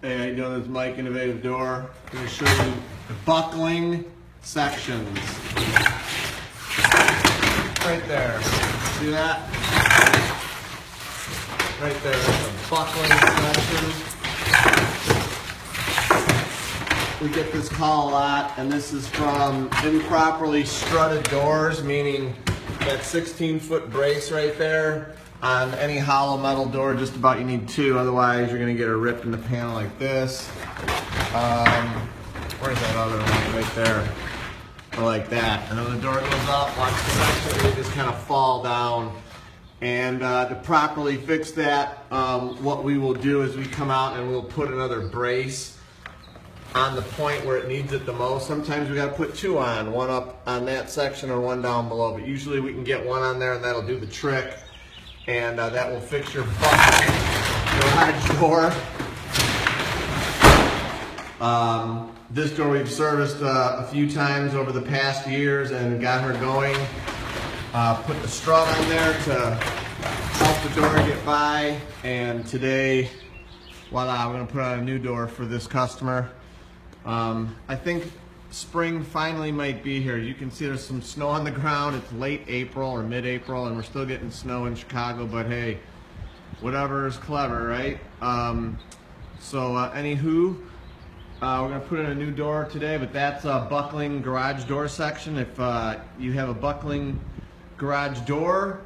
Hey, how you doing? This is Mike, Innovative Door. I'm going to show you the buckling sections. Right there. See that? Right there, that's a buckling section. We get this call a lot, and this is from improperly strutted doors, meaning that 16-foot brace right there. On any hollow metal door, just about you need two, otherwise you're going to get a rip in the panel like this. Where's that other one? Right there. Or like that. And then the door goes up, watch the section, they just kind of fall down. And to properly fix that, what we will do is we come out and we'll put another brace on the point where it needs it the most. Sometimes we got to put two on, one up on that section or one down below, but usually we can get one on there and that'll do the trick. And that will fix your garage door. This door we've serviced a few times over the past years and got her going. Put the strut on there to help the door get by. And today, voila, we're going to put on a new door for this customer. I think spring finally might be here. You can see there's some snow on the ground. It's late April or mid-April and we're still getting snow in Chicago, but hey, whatever is clever, right? Anywho, we're gonna put in a new door today, but that's a buckling garage door section. If you have a buckling garage door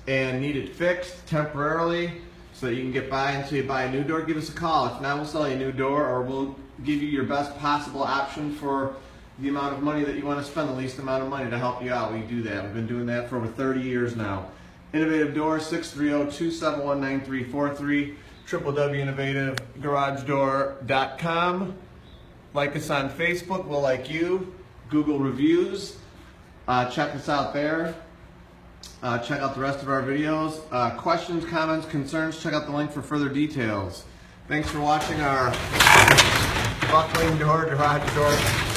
and need it fixed temporarily so that you can get by until you buy a new door, give us a call. If not, we'll sell you a new door, or we'll give you your best possible option for the amount of money that you want to spend, the least amount of money to help you out. We do that. We've been doing that for over 30 years now. Innovative Door, 630-271-9343, www.innovativegaragedoor.com. Like us on Facebook, we'll like you. Google reviews. Check us out there. Check out the rest of our videos. Questions, comments, concerns, check out the link for further details. Thanks for watching our buckling door, garage door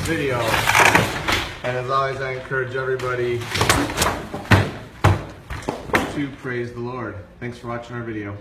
video. And as always, I encourage everybody to praise the Lord. Thanks for watching our video.